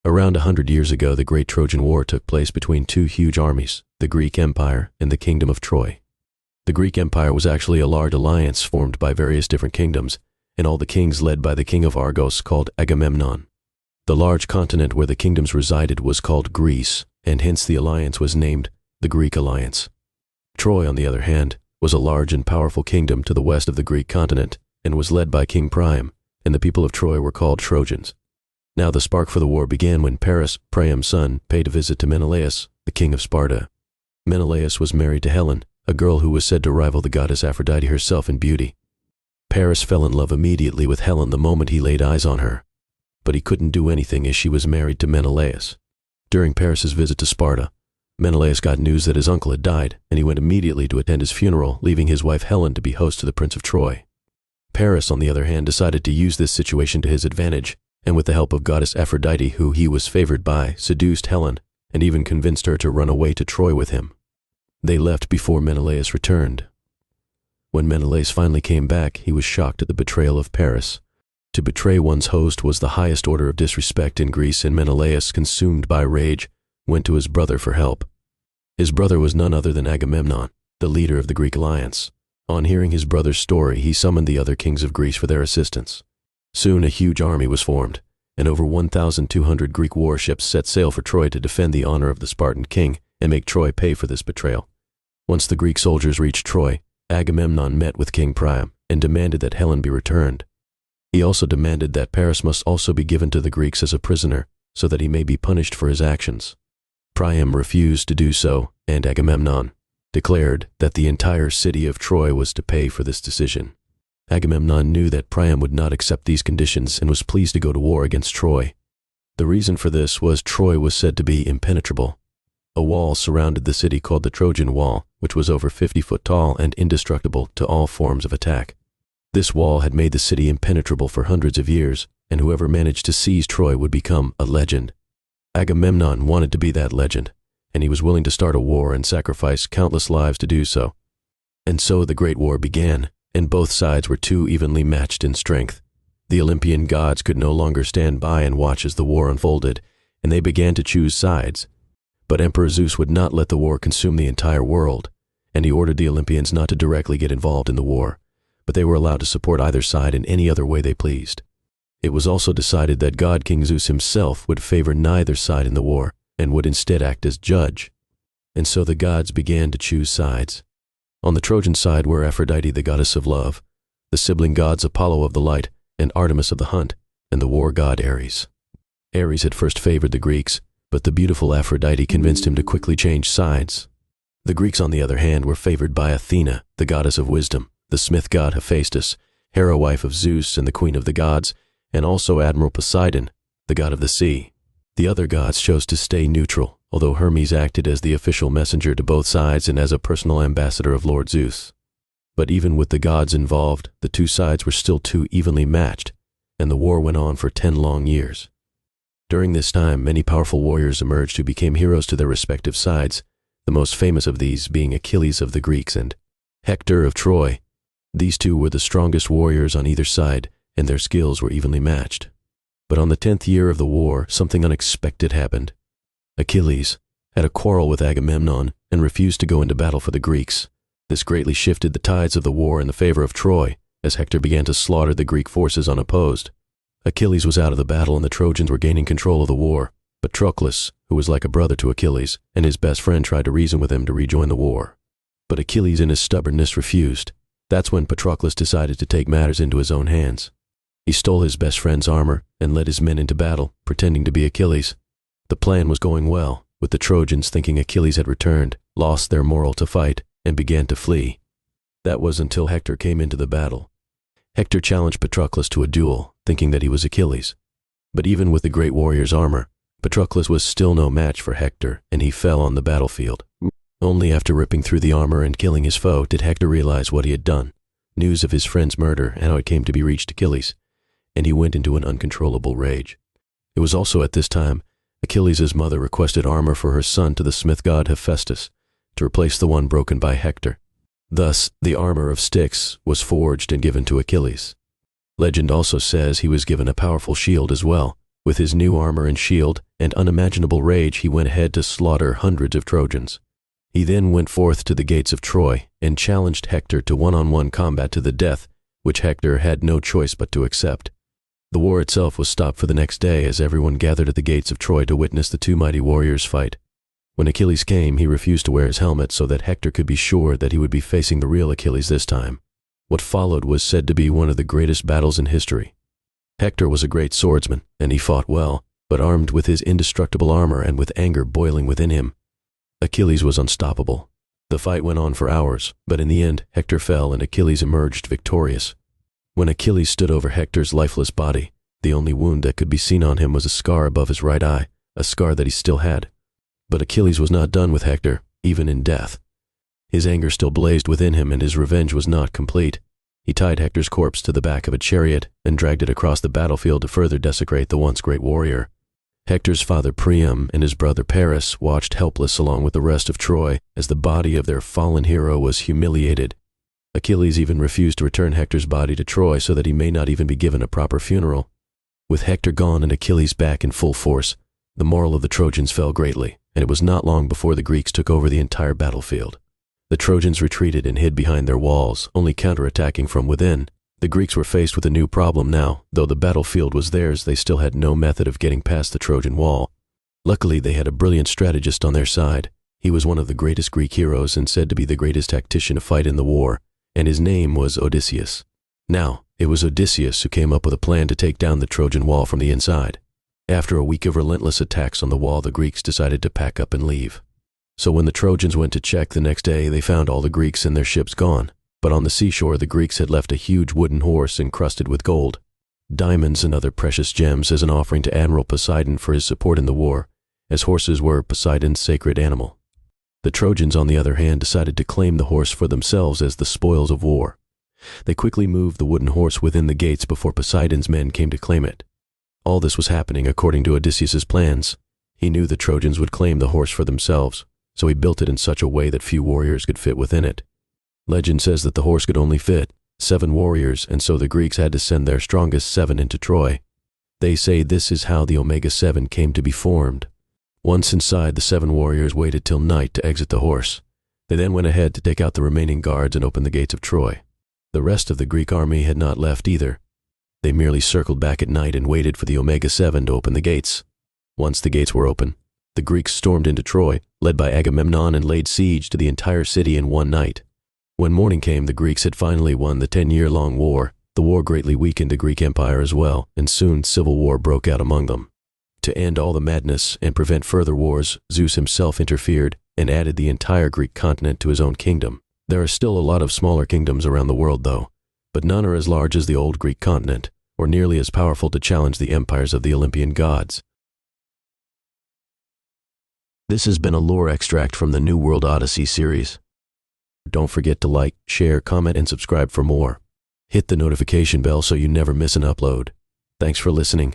Around 100 years ago, the Great Trojan War took place between two huge armies, the Greek Empire and the Kingdom of Troy. The Greek Empire was actually a large alliance formed by various different kingdoms, and all the kings led by the king of Argos called Agamemnon. The large continent where the kingdoms resided was called Greece, and hence the alliance was named the Greek Alliance. Troy, on the other hand, was a large and powerful kingdom to the west of the Greek continent, and was led by King Priam, and the people of Troy were called Trojans. Now the spark for the war began when Paris, Priam's son, paid a visit to Menelaus, the king of Sparta. Menelaus was married to Helen, a girl who was said to rival the goddess Aphrodite herself in beauty. Paris fell in love immediately with Helen the moment he laid eyes on her, but he couldn't do anything as she was married to Menelaus. During Paris's visit to Sparta, Menelaus got news that his uncle had died, and he went immediately to attend his funeral, leaving his wife Helen to be host to the Prince of Troy. Paris, on the other hand, decided to use this situation to his advantage, and with the help of goddess Aphrodite, who he was favored by, seduced Helen, and even convinced her to run away to Troy with him. They left before Menelaus returned. When Menelaus finally came back, he was shocked at the betrayal of Paris. To betray one's host was the highest order of disrespect in Greece, and Menelaus, consumed by rage, went to his brother for help. His brother was none other than Agamemnon, the leader of the Greek alliance. On hearing his brother's story, he summoned the other kings of Greece for their assistance. Soon a huge army was formed, and over 1,200 Greek warships set sail for Troy to defend the honor of the Spartan king and make Troy pay for this betrayal. Once the Greek soldiers reached Troy, Agamemnon met with King Priam and demanded that Helen be returned. He also demanded that Paris must also be given to the Greeks as a prisoner, so that he may be punished for his actions. Priam refused to do so, and Agamemnon declared that the entire city of Troy was to pay for this decision. Agamemnon knew that Priam would not accept these conditions and was pleased to go to war against Troy. The reason for this was Troy was said to be impenetrable. A wall surrounded the city called the Trojan Wall, which was over 50 feet tall and indestructible to all forms of attack. This wall had made the city impenetrable for hundreds of years, and whoever managed to seize Troy would become a legend. Agamemnon wanted to be that legend, and he was willing to start a war and sacrifice countless lives to do so. And so the Great War began, and both sides were too evenly matched in strength. The Olympian gods could no longer stand by and watch as the war unfolded, and they began to choose sides. But Emperor Zeus would not let the war consume the entire world, and he ordered the Olympians not to directly get involved in the war, but they were allowed to support either side in any other way they pleased. It was also decided that God King Zeus himself would favor neither side in the war, and would instead act as judge. And so the gods began to choose sides. On the Trojan side were Aphrodite, the goddess of love, the sibling gods Apollo of the light, and Artemis of the hunt, and the war god Ares. Ares had first favored the Greeks, but the beautiful Aphrodite convinced him to quickly change sides. The Greeks, on the other hand, were favored by Athena, the goddess of wisdom, the smith god Hephaestus, hero wife of Zeus and the queen of the gods, and also Admiral Poseidon, the god of the sea. The other gods chose to stay neutral, although Hermes acted as the official messenger to both sides and as a personal ambassador of Lord Zeus. But even with the gods involved, the two sides were still too evenly matched, and the war went on for 10 long years. During this time, many powerful warriors emerged who became heroes to their respective sides, the most famous of these being Achilles of the Greeks and Hector of Troy. These two were the strongest warriors on either side, and their skills were evenly matched. But on the 10th year of the war, something unexpected happened. Achilles had a quarrel with Agamemnon and refused to go into battle for the Greeks. This greatly shifted the tides of the war in the favor of Troy, as Hector began to slaughter the Greek forces unopposed. Achilles was out of the battle and the Trojans were gaining control of the war, but Patroclus, who was like a brother to Achilles, and his best friend tried to reason with him to rejoin the war. But Achilles in his stubbornness refused. That's when Patroclus decided to take matters into his own hands. He stole his best friend's armor and led his men into battle, pretending to be Achilles. The plan was going well, with the Trojans thinking Achilles had returned, lost their morale to fight, and began to flee. That was until Hector came into the battle. Hector challenged Patroclus to a duel, thinking that he was Achilles. But even with the great warrior's armor, Patroclus was still no match for Hector, and he fell on the battlefield. Only after ripping through the armor and killing his foe did Hector realize what he had done, news of his friend's murder and how it came to be reached Achilles, and he went into an uncontrollable rage. It was also at this time Achilles' mother requested armor for her son to the smith god Hephaestus, to replace the one broken by Hector. Thus, the armor of Styx was forged and given to Achilles. Legend also says he was given a powerful shield as well, With his new armor and shield and unimaginable rage, he went ahead to slaughter hundreds of Trojans. He then went forth to the gates of Troy and challenged Hector to one-on-one combat to the death, which Hector had no choice but to accept. The war itself was stopped for the next day as everyone gathered at the gates of Troy to witness the two mighty warriors fight. When Achilles came, he refused to wear his helmet so that Hector could be sure that he would be facing the real Achilles this time. What followed was said to be one of the greatest battles in history. Hector was a great swordsman, and he fought well, but armed with his indestructible armor and with anger boiling within him. Achilles was unstoppable. The fight went on for hours, but in the end, Hector fell and Achilles emerged victorious. When Achilles stood over Hector's lifeless body, the only wound that could be seen on him was a scar above his right eye, a scar that he still had. But Achilles was not done with Hector, even in death. His anger still blazed within him and his revenge was not complete. He tied Hector's corpse to the back of a chariot and dragged it across the battlefield to further desecrate the once great warrior. Hector's father Priam and his brother Paris watched helpless along with the rest of Troy as the body of their fallen hero was humiliated. Achilles even refused to return Hector's body to Troy so that he may not even be given a proper funeral. With Hector gone and Achilles back in full force, the morale of the Trojans fell greatly, and it was not long before the Greeks took over the entire battlefield. The Trojans retreated and hid behind their walls, only counterattacking from within. The Greeks were faced with a new problem now. Though the battlefield was theirs, they still had no method of getting past the Trojan wall. Luckily, they had a brilliant strategist on their side. He was one of the greatest Greek heroes and said to be the greatest tactician to fight in the war, and his name was Odysseus. Now, it was Odysseus who came up with a plan to take down the Trojan wall from the inside. After a week of relentless attacks on the wall, the Greeks decided to pack up and leave. So when the Trojans went to check the next day, they found all the Greeks and their ships gone. But on the seashore, the Greeks had left a huge wooden horse encrusted with gold, diamonds and other precious gems as an offering to Admiral Poseidon for his support in the war, as horses were Poseidon's sacred animal. The Trojans, on the other hand, decided to claim the horse for themselves as the spoils of war. They quickly moved the wooden horse within the gates before Poseidon's men came to claim it. All this was happening according to Odysseus's plans. He knew the Trojans would claim the horse for themselves, so he built it in such a way that few warriors could fit within it. Legend says that the horse could only fit 7 warriors, and so the Greeks had to send their strongest 7 into Troy. They say this is how the Omega-7 came to be formed. Once inside, the 7 warriors waited till night to exit the horse. They then went ahead to take out the remaining guards and open the gates of Troy. The rest of the Greek army had not left either. They merely circled back at night and waited for the Omega-7 to open the gates. Once the gates were open, the Greeks stormed into Troy, led by Agamemnon, and laid siege to the entire city in one night. When morning came, the Greeks had finally won the 10-year-long war. The war greatly weakened the Greek Empire as well, and soon civil war broke out among them. To end all the madness and prevent further wars, Zeus himself interfered and added the entire Greek continent to his own kingdom. There are still a lot of smaller kingdoms around the world, though, but none are as large as the old Greek continent, or nearly as powerful to challenge the empires of the Olympian gods. This has been a lore extract from the new World Odyssey series. Don't forget to like, share, comment, and subscribe for more. Hit the notification bell so you never miss an upload. Thanks for listening,